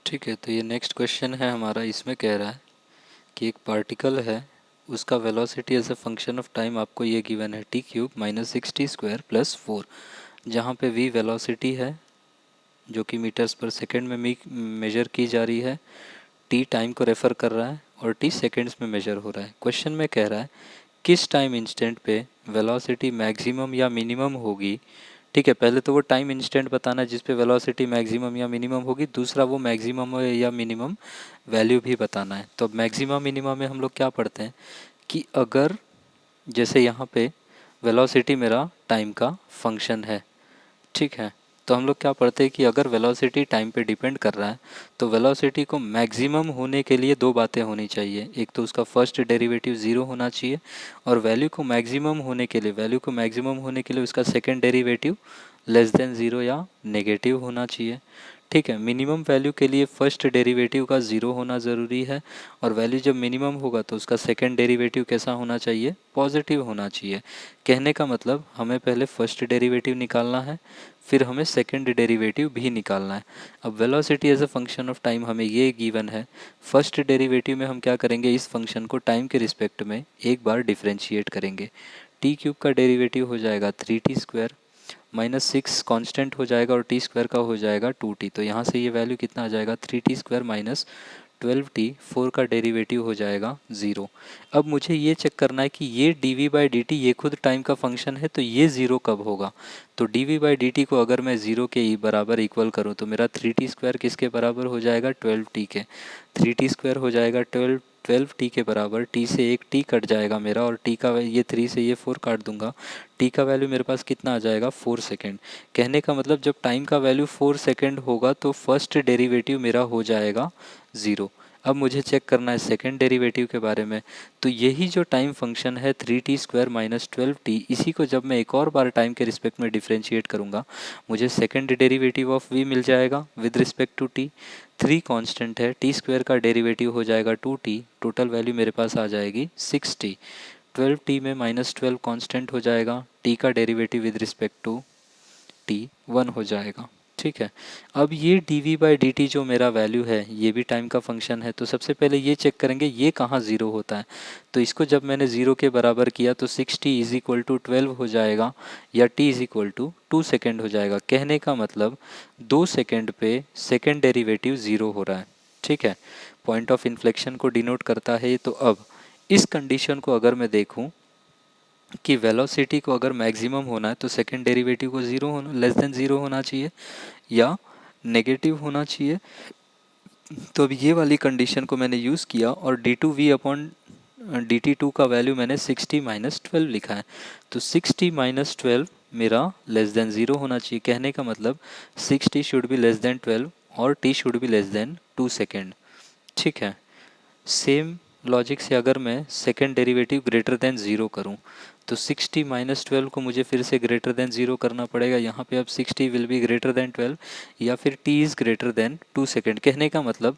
ठीक है, तो ये नेक्स्ट क्वेश्चन है हमारा। इसमें कह रहा है कि एक पार्टिकल है, उसका velocity as a function of time आपको ये गिवन है t³ - 6t² + 4, जहाँ पे v वेलोसिटी है जो कि मीटर्स पर सेकेंड में मेजर की जा रही है, t टाइम को रेफ़र कर रहा है और t सेकेंड्स में मेजर हो रहा है। क्वेश्चन में कह रहा है किस टाइम इंस्टेंट पे वेलोसिटी मैक्सिमम या मिनिमम होगी। ठीक है, पहले तो वो टाइम इंस्टेंट बताना है जिस पे वेलोसिटी मैक्सिमम या मिनिमम होगी, दूसरा वो मैक्सिमम या मिनिमम वैल्यू भी बताना है। तो अब मैक्सिमम मिनिमम में हम लोग क्या पढ़ते हैं कि अगर जैसे यहाँ पे वेलोसिटी मेरा टाइम का फंक्शन है, ठीक है, तो हम लोग क्या पढ़ते हैं कि अगर वेलोसिटी टाइम पे डिपेंड कर रहा है तो वेलोसिटी को मैक्सिमम होने के लिए दो बातें होनी चाहिए। एक तो उसका फर्स्ट डेरिवेटिव ज़ीरो होना चाहिए, और वैल्यू को मैक्सिमम होने के लिए उसका second derivative less than zero या नेगेटिव होना चाहिए। ठीक है, मिनिमम वैल्यू के लिए फर्स्ट डेरिवेटिव का ज़ीरो होना ज़रूरी है, और वैल्यू जब मिनिमम होगा तो उसका सेकंड डेरिवेटिव कैसा होना चाहिए, पॉजिटिव होना चाहिए। कहने का मतलब हमें पहले फर्स्ट डेरिवेटिव निकालना है, फिर हमें सेकंड डेरिवेटिव भी निकालना है। अब velocity as a function of time हमें ये गिवन है, फर्स्ट डेरिवेटिव में हम क्या करेंगे, इस फंक्शन को टाइम के रिस्पेक्ट में एक बार डिफ्रेंशिएट करेंगे। t³ का डेरिवेटिव हो जाएगा 3t² -6 कांस्टेंट हो जाएगा और t² का हो जाएगा 2t। तो यहाँ से ये वैल्यू कितना आ जाएगा, 3t² - 12t, 4 का डेरिवेटिव हो जाएगा 0। अब मुझे ये चेक करना है कि ये dv/dt ये खुद टाइम का फंक्शन है, तो ये ज़ीरो कब होगा। तो dv/dt को अगर मैं ज़ीरो के बराबर इक्वल करूँ तो मेरा 3t² किसके बराबर हो जाएगा, 12t के। 3t² हो जाएगा 12t के बराबर, t से एक t कट जाएगा मेरा, और t का ये 3 से ये 4 काट दूंगा, t का वैल्यू मेरे पास कितना आ जाएगा, 4 सेकेंड। कहने का मतलब जब टाइम का वैल्यू 4 सेकेंड होगा तो फर्स्ट डेरिवेटिव मेरा हो जाएगा 0। अब मुझे चेक करना है सेकंड डेरिवेटिव के बारे में, तो यही जो टाइम फंक्शन है 3t² - 12t, इसी को जब मैं एक और बार टाइम के रिस्पेक्ट में डिफ्रेंशिएट करूँगा, मुझे सेकंड डेरिवेटिव ऑफ v मिल जाएगा with respect to t। 3 constant है, t² का डेरिवेटिव हो जाएगा 2t, टोटल वैल्यू मेरे पास आ जाएगी 6t। 12t में -12 कांस्टेंट हो जाएगा, t का derivative with respect to t 1 हो जाएगा। ठीक है, अब ये dv/dt जो मेरा वैल्यू है ये भी टाइम का फंक्शन है, तो सबसे पहले ये चेक करेंगे ये कहाँ ज़ीरो होता है। तो इसको जब मैंने ज़ीरो के बराबर किया तो 6t = 12 हो जाएगा, या t = 2 सेकेंड हो जाएगा। कहने का मतलब 2 सेकेंड पे सेकेंड डेरिवेटिव ज़ीरो हो रहा है। ठीक है, पॉइंट ऑफ इन्फ्लेक्शन को डिनोट करता है। तो अब इस कंडीशन को अगर मैं देखूँ कि वेलोसिटी को अगर मैक्सिमम होना है तो सेकंड डेरिवेटिव को ज़ीरो होना, लेस देन ज़ीरो होना चाहिए या नेगेटिव होना चाहिए। तो अब ये वाली कंडीशन को मैंने यूज़ किया और dt2 का वैल्यू मैंने 6t - 12 लिखा है। तो 6t - 12 मेरा लेस देन ज़ीरो होना चाहिए। कहने का मतलब 6t should be less than 12 और t should be less than 2 second. ठीक है, सेम लॉजिक से अगर मैं second derivative greater than zero करूं तो 6t - 12 को मुझे फिर से ग्रेटर देन ज़ीरो करना पड़ेगा। यहाँ पे अब 6t will be greater than 12, या फिर t is greater than 2 second. कहने का मतलब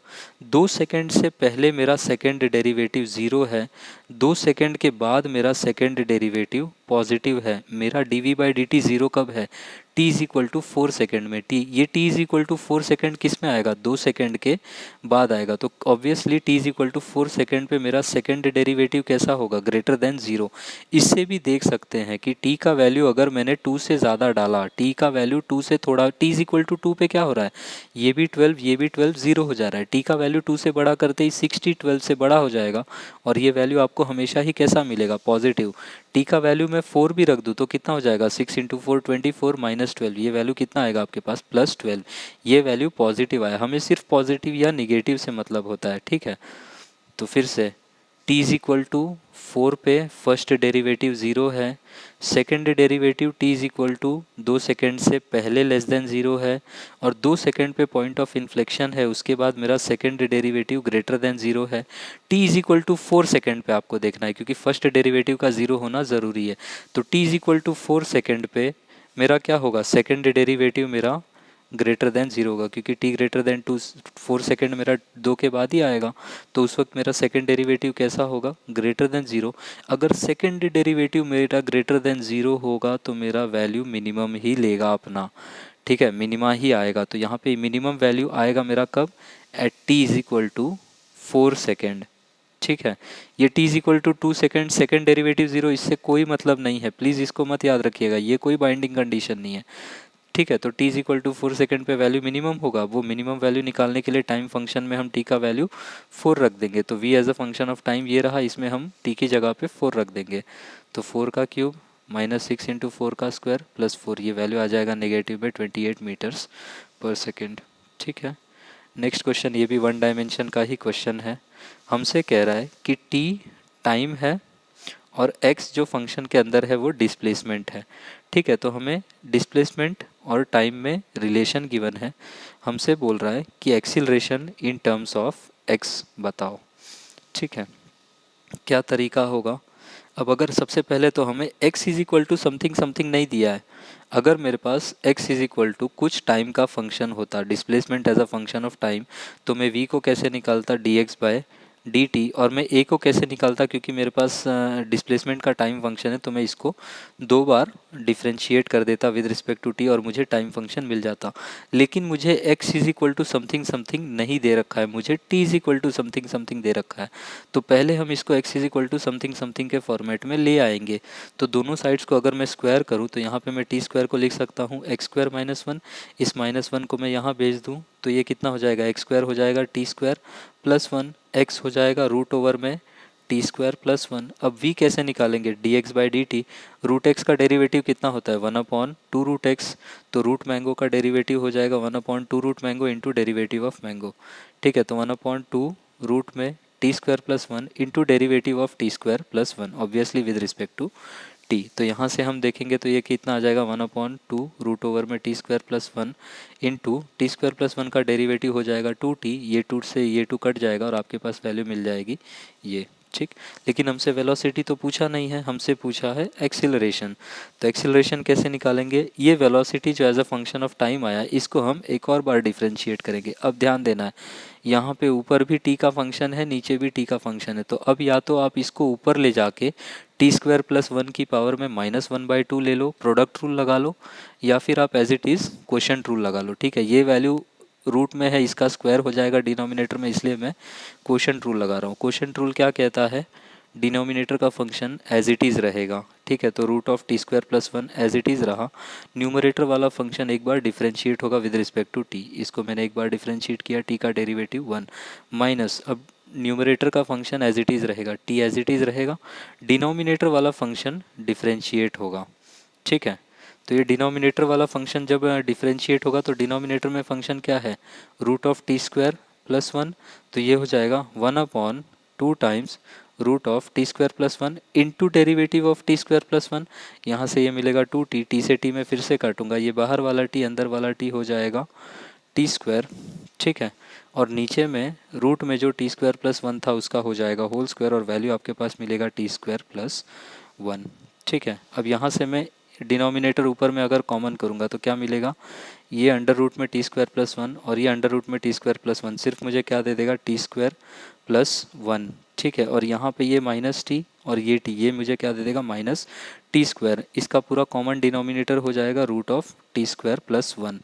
2 सेकेंड से पहले मेरा सेकेंड डेरिवेटिव ज़ीरो है, 2 सेकेंड के बाद मेरा सेकेंड डेरिवेटिव पॉजिटिव है। मेरा dv/dt ज़ीरो कब है, t = 4 सेकेंड में। ये t = 4 सेकेंड किस में आएगा, 2 सेकेंड के बाद आएगा। तो ऑब्वियसली t = 4 सेकेंड पे मेरा सेकेंड डेरिवेटिव कैसा होगा, ग्रेटर देन ज़ीरो। इससे भी देख सकते हैं कि t का वैल्यू अगर मैंने 2 से ज़्यादा डाला, t का वैल्यू 2 से थोड़ा, t = 2 पे क्या हो रहा है, ये भी 12 ये भी 12 ज़ीरो हो जा रहा है। t का वैल्यू 2 से बड़ा करते ही 6t 12 से बड़ा हो जाएगा, और ये वैल्यू आपको हमेशा ही कैसा मिलेगा, पॉजिटिव। t का वैल्यू मैं 4 भी रख दूँ तो कितना हो जाएगा, 6 × 4 24 - 12, ये वैल्यू कितना आएगा आपके पास, +12। ये वैल्यू पॉजिटिव आया। हमें सिर्फ पॉजिटिव या निगेटिव से मतलब होता है। ठीक है, तो फिर से t = 4 पे फर्स्ट डेरिवेटिव ज़ीरो है, सेकंड डेरिवेटिव t = 2 सेकेंड से पहले लेस देन ज़ीरो है, और 2 सेकेंड पे पॉइंट ऑफ इन्फ्लेक्शन है, उसके बाद मेरा second derivative greater than zero है। t = 4 सेकेंड पे आपको देखना है क्योंकि फर्स्ट डेरिवेटिव का ज़ीरो होना ज़रूरी है। तो t = 4 सेकेंड पे मेरा क्या होगा, सेकंड डेरिवेटिव मेरा ग्रेटर देन ज़ीरो होगा, क्योंकि t ग्रेटर देन 4 सेकेंड मेरा 2 के बाद ही आएगा। तो उस वक्त मेरा सेकंड डेरिवेटिव कैसा होगा, ग्रेटर देन ज़ीरो। अगर सेकंड डेरिवेटिव मेरा ग्रेटर देन ज़ीरो होगा तो मेरा वैल्यू मिनिमम ही लेगा अपना। ठीक है, मिनिमा ही आएगा। तो यहाँ पे मिनिमम वैल्यू आएगा मेरा कब, at T is equal to 4 second. ठीक है, ये t is equal to 2 second, second derivative 0, इससे कोई मतलब नहीं है, प्लीज़ इसको मत याद रखिएगा, ये कोई बाइंडिंग कंडीशन नहीं है। ठीक है, तो t is equal to 4 second पे वैल्यू मिनिमम होगा, वो मिनिमम वैल्यू निकालने के लिए टाइम फंक्शन में हम t का वैल्यू 4 रख देंगे। तो v as a function of time ये रहा, इसमें हम t की जगह पे 4 रख देंगे। तो 4 का क्यूब माइनस 6 इंटू 4 का स्क्वायर प्लस 4, ये वैल्यू आ जाएगा नेगेटिव में 28 मीटर्स पर सेकेंड। ठीक है, नेक्स्ट क्वेश्चन, ये भी वन डायमेंशन का ही क्वेश्चन है। हमसे कह रहा है कि t टाइम है और x जो फंक्शन के अंदर है वो डिस्प्लेसमेंट है। ठीक है, तो हमें डिस्प्लेसमेंट और टाइम में रिलेशन गिवन है। हमसे बोल रहा है कि acceleration in terms of x बताओ। ठीक है, क्या तरीका होगा। अब अगर सबसे पहले तो हमें x is equal to something something नहीं दिया है। अगर मेरे पास x इज इक्वल टू कुछ टाइम का फंक्शन होता, displacement as a function of time, तो मैं v को कैसे निकालता, dx बाय dt, और मैं a को कैसे निकालता, क्योंकि मेरे पास डिस्प्लेसमेंट का टाइम फंक्शन है, तो मैं इसको 2 बार डिफ्रेंशिएट कर देता विद रिस्पेक्ट टू t और मुझे टाइम फंक्शन मिल जाता। लेकिन मुझे x is equal to something something नहीं दे रखा है, मुझे t is equal to something something दे रखा है। तो पहले हम इसको x is equal to something something के फॉर्मेट में ले आएंगे। तो दोनों साइड्स को अगर मैं स्क्वायर करूँ तो यहाँ पे मैं टी स्क्वायर को लिख सकता हूँ एक्स स्क्वायर माइनस 1, इस माइनस 1 को मैं यहाँ भेज दूँ तो ये कितना हो जाएगा, एक्स स्क्वायर हो जाएगा टी स्क्वायर प्लस 1, एक्स हो जाएगा रूट ओवर में टी स्क्वायर प्लस 1। अब v कैसे निकालेंगे, D X by D T, root X का डेरिवेटिव कितना होता है 1/2 रूट एक्स, तो रूट मैंगो का डेरिवेटिव हो जाएगा 1/2 root mango into derivative of mango. ठीक है, तो 1/2 रूट में T square plus 1 into derivative of T square plus 1, obviously with respect to T. तो यहाँ से हम देखेंगे तो ये कितना आ जाएगा 1/2 रूट ओवर में T square plus 1 into T square plus 1 का डेरिवेटिव हो जाएगा 2t, ये 2 से ये 2 कट जाएगा और आपके पास वैल्यू मिल जाएगी ये। ठीक, लेकिन हमसे वेलोसिटी तो पूछा नहीं है, हमसे पूछा है एक्सीलरेशन। तो एक्सीलरेशन कैसे निकालेंगे, ये वेलोसिटी जो as a function of time आया, इसको हम एक और बार डिफ्रेंशिएट करेंगे। अब ध्यान देना है, यहाँ पे ऊपर भी t का फंक्शन है, नीचे भी t का फंक्शन है, तो अब या तो आप इसको ऊपर ले जाके टी स्क्वायर प्लस 1 की पावर में -1/2 ले लो, प्रोडक्ट रूल लगा लो, या फिर आप as it is quotient rule लगा लो। ठीक है, ये वैल्यू रूट में है, इसका स्क्वायर हो जाएगा डिनोमिनेटर में, इसलिए मैं क्वोशंट रूल लगा रहा हूँ। क्वोशंट रूल क्या कहता है, डिनोमिनेटर का फंक्शन एज इट इज़ रहेगा। ठीक है, तो root of T square plus 1 as it is रहा, न्यूमरेटर वाला फंक्शन एक बार डिफ्रेंशिएट होगा विद रिस्पेक्ट टू टी, इसको मैंने एक बार डिफ्रेंशिएट किया, टी का डेरिवेटिव 1 माइनस, अब न्यूमरेटर का फंक्शन एज इट इज़ रहेगा, टी एज इट इज़ रहेगा, डिनोमिनेटर वाला फंक्शन डिफ्रेंशिएट होगा। ठीक है, तो ये डिनोमिनेटर वाला फंक्शन जब डिफ्रेंशिएट होगा तो डिनोमिनेटर में फंक्शन क्या है, root of T square plus 1, तो ये हो जाएगा 1/2 times root of T square plus 1 into derivative of T square plus 1, यहाँ से ये मिलेगा 2t, टी से t में फिर से काटूंगा, ये बाहर वाला t अंदर वाला t हो जाएगा टी स्क्वायर। ठीक है, और नीचे में रूट में जो टी स्क्वायर प्लस 1 था उसका हो जाएगा होल स्क्वायर, और वैल्यू आपके पास मिलेगा टी स्क्वायर प्लस 1। ठीक है, अब यहाँ से मैं डिनोमिनेटर ऊपर में अगर कॉमन करूँगा तो क्या मिलेगा, ये अंडर रूट में टी स्क्वायर प्लस 1 और ये अंडर रूट में टी स्क्वायर प्लस 1, सिर्फ मुझे क्या दे देगा टी स्क्वायर प्लस 1। ठीक है, और यहाँ पे ये माइनस टी और ये टी, ये मुझे क्या दे देगा माइनस टी स्क्वायर, इसका पूरा कॉमन डिनोमिनेटर हो जाएगा root of T square plus 1।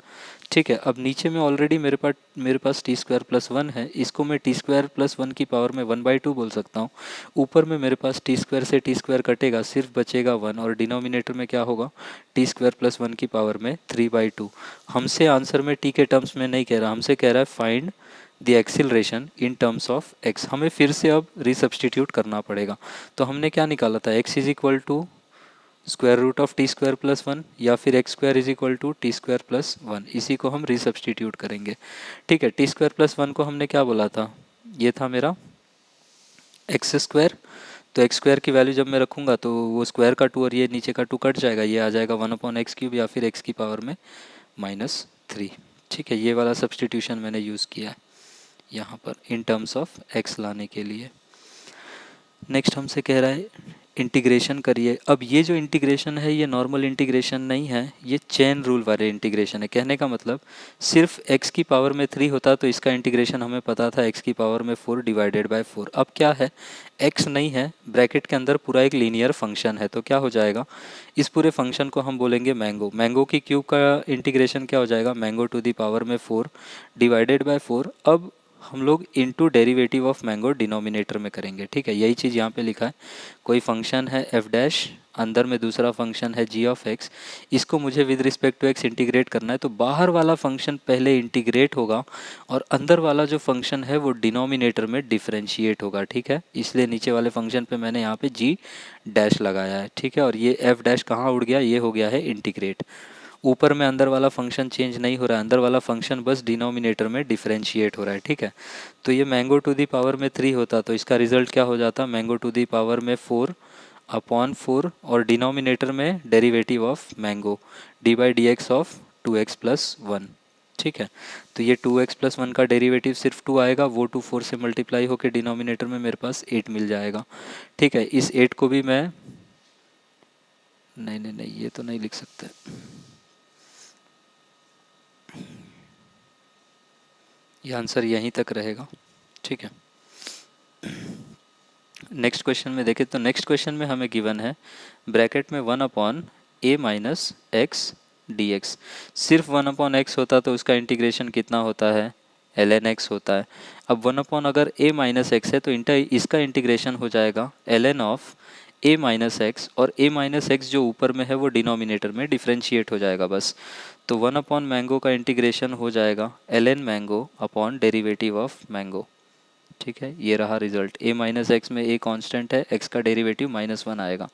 ठीक है, अब नीचे में ऑलरेडी मेरे पास टी स्क्वायर प्लस 1 है, इसको मैं टी स्क्वायर प्लस 1 की पावर में 1/2 बोल सकता हूँ। ऊपर में मेरे पास टी स्क्वायर से टी स्क्वायर कटेगा, सिर्फ बचेगा 1, और डिनोमिनेटर में क्या होगा टी स्क्वायर प्लस 1 की पावर में 3/2। हमसे आंसर में टी के टर्म्स में नहीं कह रहा, हमसे कह रहा है find the acceleration in terms of x. हमें फिर से अब रिसब्स्टिट्यूट करना पड़ेगा। तो हमने क्या निकाला था, X is equal to square root of T square plus 1 या फिर X square is equal to T square plus 1, इसी को हम रिसब्स्टिट्यूट करेंगे। ठीक है, टी स्क्वायर प्लस 1 को हमने क्या बोला था, ये था मेरा एक्स स्क्वायर, तो एक्स स्क्वायर की वैल्यू जब मैं रखूँगा तो वो स्क्वायर का 2 और ये नीचे का 2 कट जाएगा, ये आ जाएगा 1/x³ या फिर x की पावर में -3। ठीक है, ये वाला सब्सटीट्यूशन मैंने यूज़ किया यहाँ पर इन टर्म्स ऑफ x लाने के लिए। नेक्स्ट हमसे कह रहा है इंटीग्रेशन करिए। अब ये जो इंटीग्रेशन है ये नॉर्मल इंटीग्रेशन नहीं है, ये चेन रूल वाले इंटीग्रेशन है। कहने का मतलब सिर्फ x की पावर में 3 होता तो इसका इंटीग्रेशन हमें पता था x की पावर में 4 डिवाइडेड बाय 4। अब क्या है, x नहीं है, ब्रैकेट के अंदर पूरा एक लीनियर फंक्शन है, तो क्या हो जाएगा, इस पूरे फंक्शन को हम बोलेंगे मैंगो। मैंगो की क्यूब का इंटीग्रेशन क्या हो जाएगा, मैंगो टू दी पावर में 4 डिवाइडेड बाय 4। अब हम लोग into derivative of mango denominator में करेंगे, ठीक है। यही चीज़ यहाँ पे लिखा है, कोई फंक्शन है एफ डैश, अंदर में दूसरा फंक्शन है जी ऑफ एक्स, इसको मुझे with respect to X integrate करना है, तो बाहर वाला फंक्शन पहले इंटीग्रेट होगा और अंदर वाला जो फंक्शन है वो डिनोमिनेटर में डिफरेंशिएट होगा, ठीक है। इसलिए नीचे वाले फंक्शन पे मैंने यहाँ पे जी डैश लगाया है, ठीक है। और ये एफ डैश कहाँ उड़ गया, ये हो गया है इंटीग्रेट। ऊपर में अंदर वाला फंक्शन चेंज नहीं हो रहा है, अंदर वाला फंक्शन बस डिनोमिनेटर में डिफरेंशिएट हो रहा है, ठीक है। तो ये मैंगो टू दी पावर में 3 होता तो इसका रिजल्ट क्या हो जाता, मैंगो टू दी पावर में 4 अपॉन 4 और डिनोमिनेटर में derivative of mango D by D x of 2x plus 1, ठीक है। तो ये 2x प्लस 1 का डेरिवेटिव सिर्फ 2 आएगा, वो 2 4 से मल्टीप्लाई होकर डिनोमिनेटर में मेरे पास 8 मिल जाएगा, ठीक है। इस 8 को भी मैं नहीं ये तो नहीं लिख सकते, ये आंसर यहीं तक रहेगा, ठीक है। नेक्स्ट क्वेश्चन में देखें तो नेक्स्ट क्वेश्चन में हमें गिवन है ब्रैकेट में 1 अपॉन ए माइनस एक्स डी एक्स। सिर्फ 1 अपॉन एक्स होता तो उसका इंटीग्रेशन कितना होता है, एल एन एक्स होता है। अब 1 अपॉन अगर ए माइनस एक्स है तो इसका इंटीग्रेशन हो जाएगा L N of A minus X, और ए माइनस एक्स जो ऊपर में है वो डिनोमिनेटर में डिफ्रेंशिएट हो जाएगा बस। तो 1 अपॉन मैंगो का इंटीग्रेशन हो जाएगा L N mango upon derivative of mango, ठीक है। ये रहा रिजल्ट, a माइनस एक्स में a कांस्टेंट है, x का डेरिवेटिव -1 आएगा,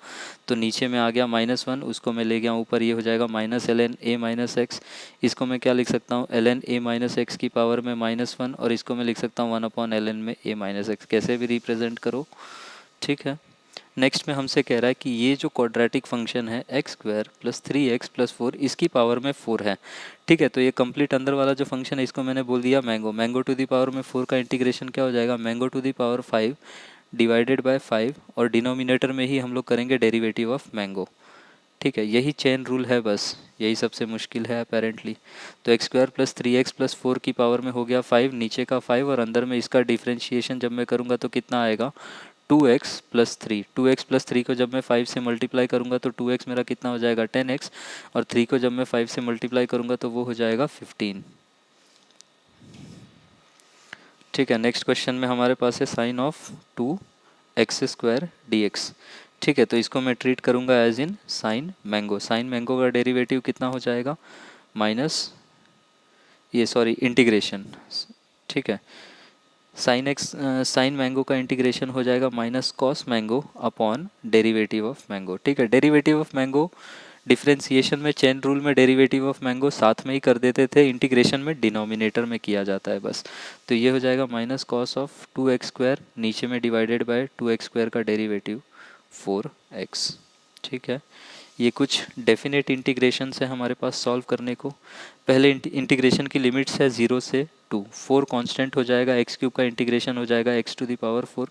तो नीचे में आ गया -1, उसको मैं ले गया ऊपर, ये हो जाएगा minus L N A minus X. इसको मैं क्या लिख सकता हूँ, L N A minus X की पावर में -1, और इसको मैं लिख सकता हूँ 1 अपॉन एल एन में a माइनस एक्स, कैसे भी रिप्रेजेंट करो, ठीक है। नेक्स्ट में हमसे कह रहा है कि ये जो क्वाड्रेटिक फंक्शन है x square plus 3x plus 4 इसकी पावर में 4 है, ठीक है। तो ये कंप्लीट अंदर वाला जो फंक्शन है इसको मैंने बोल दिया mango. Mango to the power में 4 का इंटीग्रेशन क्या हो जाएगा, mango to the power 5 divided by 5, और डिनोमिनेटर में ही हम लोग करेंगे डेरिवेटिव ऑफ मैंगो, ठीक है। यही चेन रूल है, बस यही सबसे मुश्किल है अपेरेंटली। तो x square plus 3x plus 4 की पावर में हो गया 5, नीचे का 5, और अंदर में इसका डिफ्रेंशिएशन जब मैं करूँगा तो कितना आएगा, 2x प्लस 3। 2x प्लस 3 को जब मैं 5 से मल्टीप्लाई करूँगा तो 2x मेरा कितना हो जाएगा 10x, और 3 को जब मैं 5 से मल्टीप्लाई करूँगा तो वो हो जाएगा 15, ठीक है। नेक्स्ट क्वेश्चन में हमारे पास है sign of 2x square dx, ठीक है। तो इसको मैं ट्रीट करूँगा as in sine mango. Sine mango का डेरिवेटिव कितना हो जाएगा, माइनस ये सॉरी इंटीग्रेशन, ठीक है। साइन मैंगो का इंटीग्रेशन हो जाएगा minus cos mango upon derivative of mango, ठीक है। डेरिवेटिव ऑफ मैंगो डिफ्रेंसिएशन में चेन रूल में डेरिवेटिव ऑफ मैंगो साथ में ही कर देते थे, इंटीग्रेशन में डिनोमिनेटर में किया जाता है बस। तो ये हो जाएगा minus cos of 2x square, नीचे में डिवाइडेड बाय 2x स्क्वायर का डेरिवेटिव 4x, ठीक है। ये कुछ डेफिनेट इंटीग्रेशन है हमारे पास सॉल्व करने को। पहले इंटीग्रेशन की लिमिट्स है 0 से 2, 4 कांस्टेंट हो जाएगा, एक्स क्यूब का इंटीग्रेशन हो जाएगा x to the power 4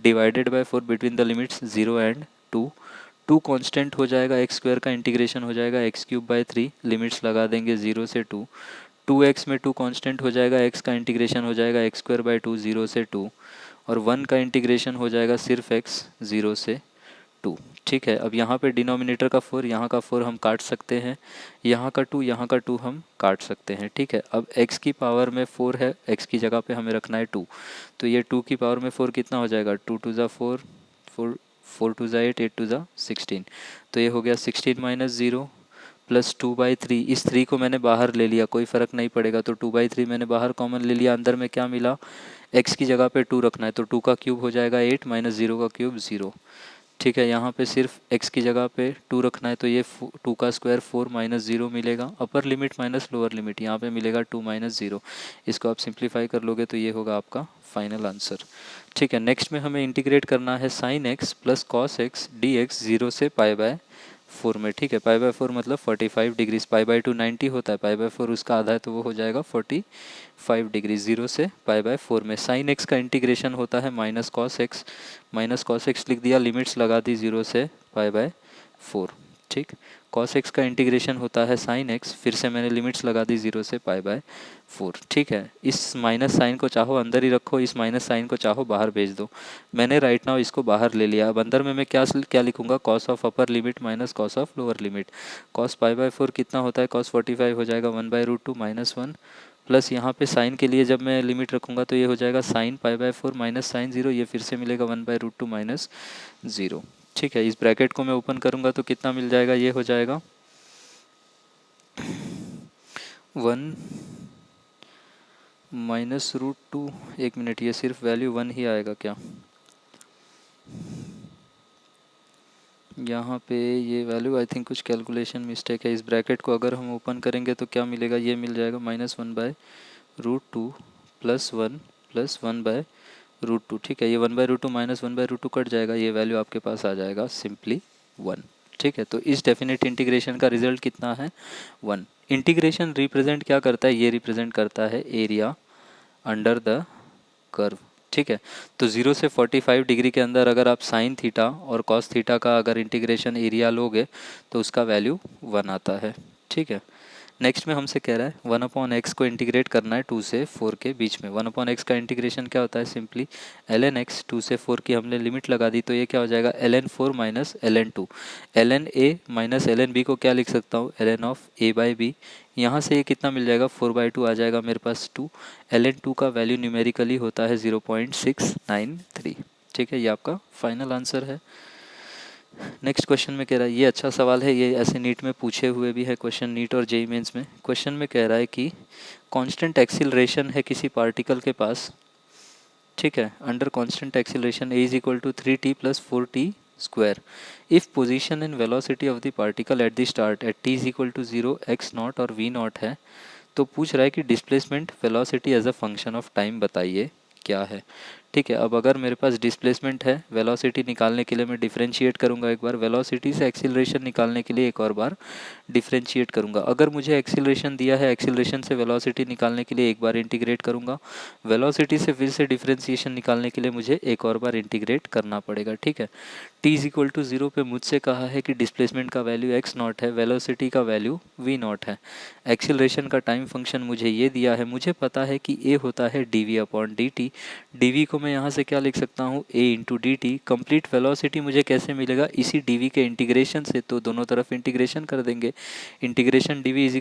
divided by 4 between the limits 0 and 2। 2 constant हो जाएगा, एक्स स्क्वायर का इंटीग्रेशन हो जाएगा एक्स क्यूब बाय 3, लिमिट्स लगा देंगे 0 से 2। 2x में 2 कांस्टेंट हो जाएगा, x का इंटीग्रेशन हो जाएगा एक्स स्क्वायर बाय 2 0 से 2, और 1 का इंटीग्रेशन हो जाएगा सिर्फ x 0 से 2, ठीक है। अब यहाँ पे डिनोमिनेटर का 4, यहाँ का 4 हम काट सकते हैं, यहाँ का 2, यहाँ का 2 हम काट सकते हैं, ठीक है। अब x की पावर में 4 है, x की जगह पे हमें रखना है 2, तो ये 2 की पावर में 4 कितना हो जाएगा, 2 टू ज़ा 4, 4 टू ज़ा 8, 8 टू ज़ा 16, तो ये हो गया 16 माइनस 0 प्लस 2/3। इस 3 को मैंने बाहर ले लिया, कोई फ़र्क नहीं पड़ेगा, तो 2/3 मैंने बाहर कॉमन ले लिया, अंदर में क्या मिला, x की जगह पे 2 रखना है, तो 2 का क्यूब हो जाएगा 8 माइनस 0 का क्यूब 0, ठीक है। यहाँ पे सिर्फ x की जगह पे 2 रखना है, तो ये 2 का स्क्वायर 4 माइनस 0 मिलेगा, अपर लिमिट माइनस लोअर लिमिट, यहाँ पे मिलेगा 2 माइनस 0। इसको आप सिंप्लीफाई कर लोगे तो ये होगा आपका फाइनल आंसर, ठीक है। नेक्स्ट में हमें इंटीग्रेट करना है sine x plus cos x D x 0 से पाई बाय 4 में, ठीक है। पाई बाय 4 मतलब 45 डिग्रीज, पाई बाय 2 90 होता है, पाई बाय 4 उसका आधा है तो वो हो जाएगा 45 डिग्री। 0 से पाई बाय 4 में साइन एक्स का इंटीग्रेशन होता है माइनस कॉस एक्स लिख दिया, लिमिट्स लगा दी 0 से पाई बाय 4, ठीक। कॉस एक्स का इंटीग्रेशन होता है साइन एक्स, फिर से मैंने लिमिट्स लगा दी 0 से पाई बाय 4, ठीक है। इस माइनस साइन को चाहो अंदर ही रखो, इस माइनस साइन को चाहो बाहर भेज दो। मैंने राइट नाउ इसको बाहर ले लिया। अब अंदर में मैं क्या क्या लिखूंगा, cos of upper limit minus cos of lower limit. Cos pi by 4 कितना होता है, कॉस 45 हो जाएगा 1/√2 -1, प्लस यहाँ पे साइन के लिए जब मैं लिमिट रखूंगा तो ये हो जाएगा sine pi by 4 minus sine 0, ये फिर से मिलेगा 1/√2 -0, ठीक है। इस ब्रैकेट को मैं ओपन करूंगा तो कितना मिल जाएगा, ये हो जाएगा 1 -√2। एक मिनट, ये सिर्फ वैल्यू 1 ही आएगा क्या, यहाँ पे ये वैल्यू आई थिंक कुछ कैलकुलेशन मिस्टेक है। इस ब्रैकेट को अगर हम ओपन करेंगे तो क्या मिलेगा, ये मिल जाएगा -1/√2 +1 +1/√2, ठीक है। ये 1/√2 -1/√2 कट जाएगा, ये वैल्यू आपके पास आ जाएगा सिंपली 1, ठीक है। तो इस डेफिनेट इंटीग्रेशन का रिजल्ट कितना है, 1। इंटीग्रेशन रिप्रेजेंट क्या करता है, ये रिप्रेजेंट करता है एरिया अंडर द कर्व, ठीक है। तो 0 से 45 डिग्री के अंदर अगर आप साइन थीटा और कॉस थीटा का अगर इंटीग्रेशन एरिया लोगे तो उसका वैल्यू 1 आता है, ठीक है। नेक्स्ट में हमसे कह रहा है 1/x को इंटीग्रेट करना है 2 से 4 के बीच में। 1/x का इंटीग्रेशन क्या होता है, सिंपली ln x, 2 से 4 की हमने लिमिट लगा दी तो ये क्या हो जाएगा ln 4 minus ln 2। ln a minus ln b को क्या लिख सकता हूँ, ln of a by B. यहाँ से ये कितना मिल जाएगा, 4/2 आ जाएगा मेरे पास 2। ln 2 का वैल्यू न्यूमेरिकली होता है 0.693, ठीक है। ये आपका फाइनल आंसर है। नेक्स्ट क्वेश्चन में कह रहा है, ये अच्छा सवाल है, ये ऐसे नीट में पूछे हुए भी है क्वेश्चन, नीट और जेईई मेंस में। क्वेश्चन में कह रहा है कि कांस्टेंट एक्सीलरेशन है किसी पार्टिकल के पास, ठीक है। Under constant acceleration a = 3t + 4t square if position and velocity of the particle at the start at t = 0 x0 और v0 है। तो पूछ रहा है कि displacement velocity as a function of time बताइए क्या है, ठीक है। अब अगर मेरे पास डिस्प्लेसमेंट है, वेलोसिटी निकालने के लिए मैं डिफरेंशिएट करूंगा एक बार, वेलोसिटी से एक्सीलरेशन निकालने के लिए एक और बार डिफरेंशिएट करूंगा। अगर मुझे एक्सीलरेशन दिया है, एक्सीलरेशन से वेलोसिटी निकालने के लिए एक बार इंटीग्रेट करूंगा, वेलोसिटी से फिर से डिफरेंशिएशन निकालने के लिए मुझे एक और बार इंटीग्रेट करना पड़ेगा, ठीक है। t = 0 पे मुझसे कहा है कि डिस्प्लेसमेंट का वैल्यू x0 है, वेलोसिटी का वैल्यू v0 है, एक्सीलरेशन का टाइम फंक्शन मुझे ये दिया है, मुझे पता है कि a होता है dv/dt। dv को मैं यहाँ से क्या लिख सकता हूँ, a × dt। कंप्लीट वेलोसिटी मुझे कैसे मिलेगा, इसी dv के इंटीग्रेशन से, तो दोनों तरफ इंटीग्रेशन कर देंगे। Integration dv = a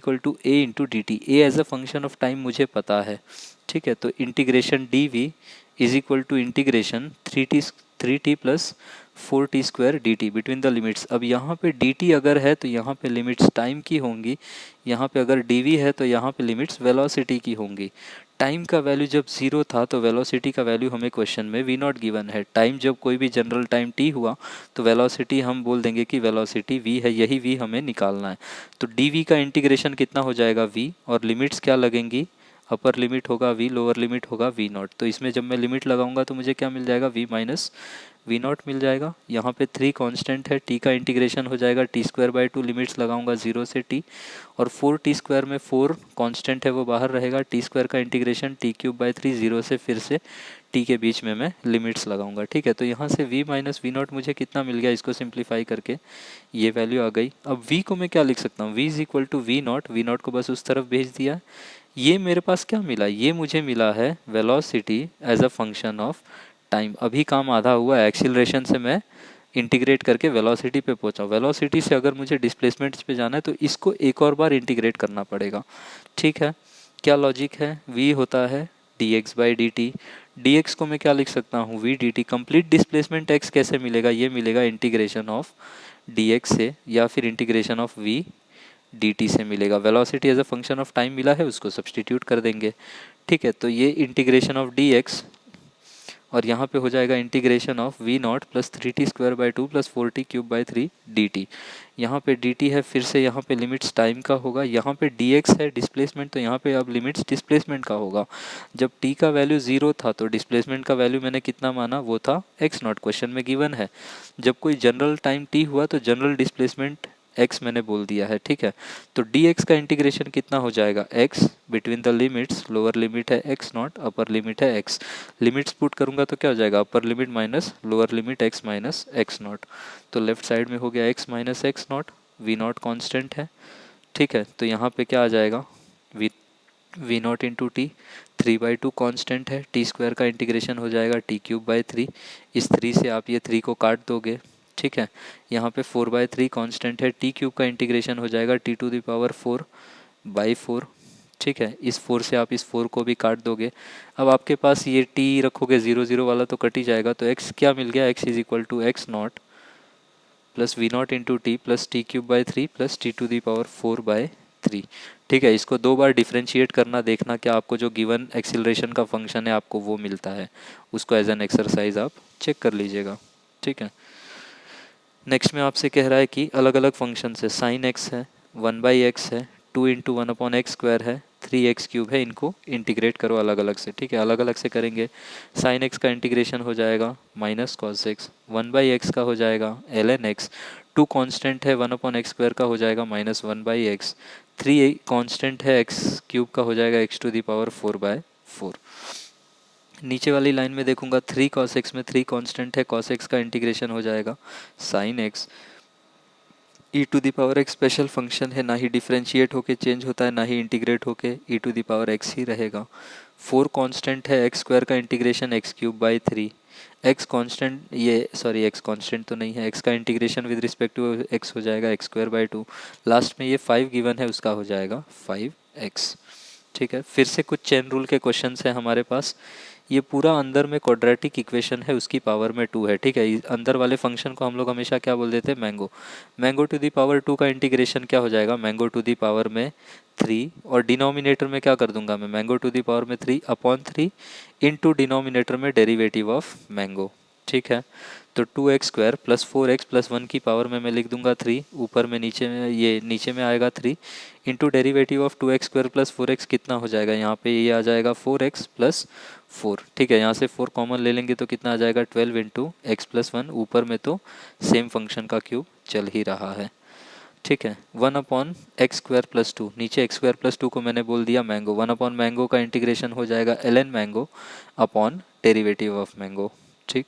× dt। a as a function of time मुझे पता है, ठीक है। तो integration dv = integration 3t + 4t square dt between the limits. अब यहाँ पे dt अगर है तो यहाँ पे लिमिट्स टाइम की होंगी, यहाँ पे अगर dv है तो यहाँ पे लिमिट्स वेलोसिटी की होंगी। टाइम का वैल्यू जब 0 था तो वेलोसिटी का वैल्यू हमें क्वेश्चन में v0 गिवन है। टाइम जब कोई भी जनरल टाइम t हुआ तो वेलोसिटी हम बोल देंगे कि वेलोसिटी v है, यही v हमें निकालना है। तो dv का इंटीग्रेशन कितना हो जाएगा v, और लिमिट्स क्या लगेंगी, अपर लिमिट होगा v, लोअर लिमिट होगा v0। तो इसमें जब मैं लिमिट लगाऊंगा तो मुझे क्या मिल जाएगा, v माइनस v0 मिल जाएगा। यहाँ पे 3 कांस्टेंट है, t का इंटीग्रेशन हो जाएगा t²/2, लिमिट्स लगाऊंगा 0 से t, और 4t² में 4 कांस्टेंट है वो बाहर रहेगा, t² का इंटीग्रेशन t³/3, 0 से फिर से t के बीच में मैं लिमिट्स लगाऊंगा, ठीक है। तो यहाँ से v माइनस v0 मुझे कितना मिल गया, इसको सिंप्लीफाई करके ये वैल्यू आ गई। अब v को मैं क्या लिख सकता हूँ, v = v0, v0 को बस उस तरफ भेज दिया। ये मेरे पास क्या मिला, ये मुझे मिला है velocity as a function of time. अभी काम आधा हुआ है, एक्सीलरेशन से मैं इंटीग्रेट करके वेलोसिटी पे पहुंचा। वेलोसिटी से अगर मुझे डिस्प्लेसमेंट पे जाना है तो इसको एक और बार इंटीग्रेट करना पड़ेगा, ठीक है। क्या लॉजिक है, v होता है dx/dt। dx को मैं क्या लिख सकता हूँ, v dt। Complete displacement x कैसे मिलेगा, ये मिलेगा इंटीग्रेशन ऑफ dx से, या फिर इंटीग्रेशन ऑफ v dt से मिलेगा। Velocity as a function of time मिला है, उसको सब्सटीट्यूट कर देंगे, ठीक है। तो ये इंटीग्रेशन ऑफ dx, और यहाँ पे हो जाएगा integration of v0 + 3t²/2 + 4t³/3 dt। यहाँ पे dt है, फिर से यहाँ पे लिमिट्स टाइम का होगा, यहाँ पे dx है डिस्प्लेसमेंट, तो यहाँ पे अब लिमिट्स डिस्प्लेसमेंट का होगा। जब t का वैल्यू 0 था तो डिस्प्लेसमेंट का वैल्यू मैंने कितना माना, वो था x0, क्वेश्चन में गिवन है। जब कोई जनरल टाइम t हुआ तो जनरल डिस्प्लेसमेंट x मैंने बोल दिया है, ठीक है। तो dx का इंटीग्रेशन कितना हो जाएगा, x between the limits, lower limit है x नॉट, अपर लिमिट है x, लिमिट्स पुट करूंगा तो क्या हो जाएगा, upper limit minus lower limit x minus x naught. तो लेफ्ट साइड में हो गया x minus x naught, v naught constant है, ठीक है। तो यहाँ पे क्या आ जाएगा, v naught into t, 3/2 constant है, टी स्क्वायर का इंटीग्रेशन हो जाएगा t³/3, इस 3 से आप ये 3 को काट दोगे, ठीक है। यहाँ पे 4/3 कॉन्स्टेंट है, t³ का इंटीग्रेशन हो जाएगा t⁴/4, ठीक है। इस 4 से आप इस 4 को भी काट दोगे। अब आपके पास ये t रखोगे 0 0 वाला तो कट ही जाएगा, तो x क्या मिल गया, x is equal to x naught plus v naught into t plus t³/3 plus t⁴/3, ठीक है। इसको 2 बार डिफ्रेंशिएट करना, देखना क्या आपको जो गिवन एक्सिलरेशन का फंक्शन है आपको वो मिलता है, उसको एज एन एक्सरसाइज आप चेक कर लीजिएगा, ठीक है। नेक्स्ट में आपसे कह रहा है कि अलग अलग फंक्शन है, साइन एक्स है, 1/x है, 2 इंटू 1/x² है, 3x³ है, इनको इंटीग्रेट करो अलग अलग से, ठीक है। अलग अलग से करेंगे, साइन एक्स का इंटीग्रेशन हो जाएगा माइनस कॉस एक्स, 1/x का हो जाएगा ln x, 2 कांस्टेंट है 1/x² का हो जाएगा -1/x, 3 कांस्टेंट है x³ का हो जाएगा x⁴/4। नीचे वाली लाइन में देखूंगा 3 cos x में 3 कांस्टेंट है, cos x का इंटीग्रेशन हो जाएगा sin x, e⁴x special function है, ना ही डिफरेंशिएट होके चेंज होता है ना ही इंटीग्रेट होके, e⁴x ही रहेगा। 4 कांस्टेंट है, x² का इंटीग्रेशन x³/3, x कांस्टेंट, ये सॉरी x कांस्टेंट तो नहीं है, x का integration with respect to x हो जाएगा x²/2, लास्ट में ये 5 गिवन है उसका हो जाएगा 5x, ठीक है। फिर से कुछ चेन रूल के क्वेश्चंस हैं हमारे पास। ये पूरा अंदर में क्वाड्रेटिक इक्वेशन है, उसकी पावर में 2 है, ठीक है। अंदर वाले फंक्शन को हम लोग हमेशा क्या बोल देते हैं, mango. Mango to the power 2 का इंटीग्रेशन क्या हो जाएगा, मैंगो टू दी पावर में 3, और डिनोमिनेटर में क्या कर दूंगा मैं, मैंगो टू दी पावर में 3/3 इंटू डिनोमिनेटर में डेरिवेटिव ऑफ मैंगो, ठीक है। तो 2x² प्लस 4x प्लस 1 की पावर में मैं लिख दूंगा 3, ऊपर में नीचे में ये नीचे में आएगा 3 into derivative of 2x² plus 4x कितना हो जाएगा, यहाँ पे ये आ जाएगा 4x प्लस 4, ठीक है। यहाँ से 4 कॉमन ले लेंगे तो कितना आ जाएगा 12 इंटू एक्स प्लस 1, ऊपर में तो सेम फंक्शन का क्यूब चल ही रहा है, ठीक है। 1/x² प्लस 2, नीचे x² प्लस 2 को मैंने बोल दिया मैंगो, 1/मैंगो का इंटीग्रेशन हो जाएगा ln mango upon derivative of mango, ठीक।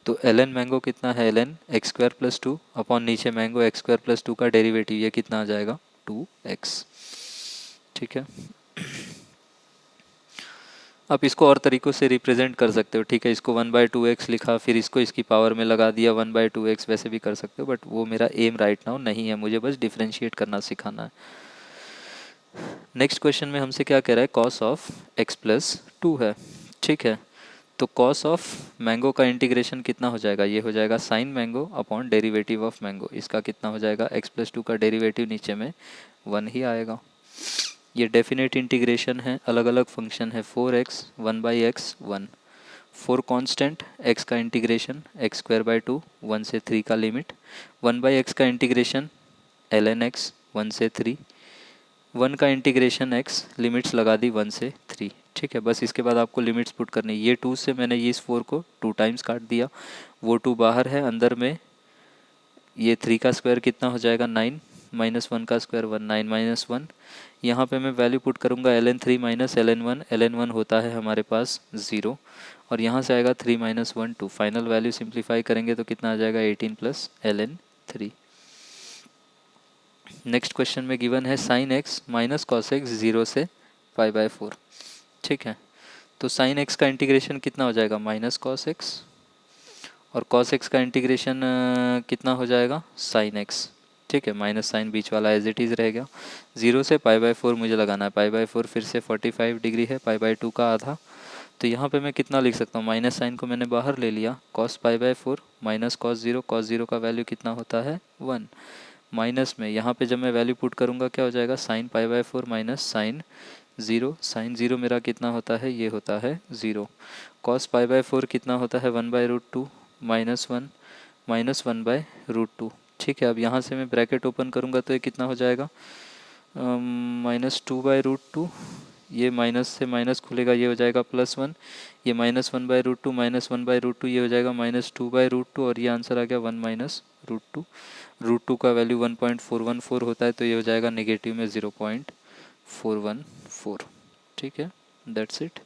तो ln मैंगो कितना है, ln x² प्लस 2 अपॉन नीचे मैंगो x² प्लस 2 का डेरिवेटिव, ये कितना आ जाएगा 2x, ठीक है। आप इसको और तरीक़ों से रिप्रेजेंट कर सकते हो, ठीक है। इसको 1/2x लिखा, फिर इसको इसकी पावर में लगा दिया 1/2x, वैसे भी कर सकते हो, बट वो मेरा एम राइट नाउ नहीं है, मुझे बस डिफ्रेंशिएट करना सिखाना है। नेक्स्ट क्वेश्चन में हमसे क्या कह रहा है, cos ऑफ x प्लस 2 है, ठीक है। तो cos ऑफ मैंगो का इंटीग्रेशन कितना हो जाएगा, ये हो जाएगा sine mango upon derivative of mango, इसका कितना हो जाएगा x प्लस 2 का डेरिवेटिव नीचे में 1 ही आएगा। ये डेफिनेट इंटीग्रेशन है, अलग अलग फंक्शन है, 4x 1/x 1, 4 कांस्टेंट, x का इंटीग्रेशन x²/2 1 से 3 का लिमिट, 1/x का इंटीग्रेशन ln x 1 से 3, 1 का इंटीग्रेशन x, लिमिट्स लगा दी 1 से 3, ठीक है। बस इसके बाद आपको लिमिट्स पुट करनी, ये 2 से मैंने ये इस 4 को 2 टाइम्स काट दिया, वो 2 बाहर है, अंदर में ये 3 का स्क्वायर कितना हो जाएगा 9, -1 का स्क्वायर 1, 9 - 1, यहाँ पे मैं वैल्यू पुट करूँगा ln 3 माइनस ln 1 होता है हमारे पास 0, और यहाँ से आएगा 3 - 1 2, फाइनल वैल्यू सिंप्लीफाई करेंगे तो कितना आ जाएगा 18 प्लस ln 3। नेक्स्ट क्वेश्चन में गिवन है sine x minus cos x 0 से π/4, ठीक है। तो साइन एक्स का इंटीग्रेशन कितना हो जाएगा माइनस कॉस एक्स, और कॉस एक्स का इंटीग्रेशन कितना हो जाएगा साइन एक्स, ठीक है। माइनस साइन बीच वाला एज इट इज़ रहेगा, 0 से π/4 मुझे लगाना है, π/4 फिर से 45 डिग्री है, π/2 का आधा, तो यहाँ पे मैं कितना लिख सकता हूँ, माइनस साइन को मैंने बाहर ले लिया, cos π/4 माइनस cos 0 का वैल्यू कितना होता है 1, माइनस में यहाँ पे जब मैं वैल्यू पुट करूँगा क्या हो जाएगा साइन π/4 माइनस साइन 0 मेरा कितना होता है, ये होता है 0, cos π/4 कितना होता है 1/√2 -1 -1/√2, ठीक है। अब यहाँ से मैं ब्रैकेट ओपन करूँगा तो ये कितना हो जाएगा -2/√2, ये माइनस से माइनस खुलेगा, ये हो जाएगा +1, ये -1/√2 -1/√2, ये हो जाएगा -2/√2, और ये आंसर आ गया 1 - रूट टू का वैल्यू 1.414 होता है, तो ये हो जाएगा नेगेटिव में 0.414। ठीक है, दैट्स इट।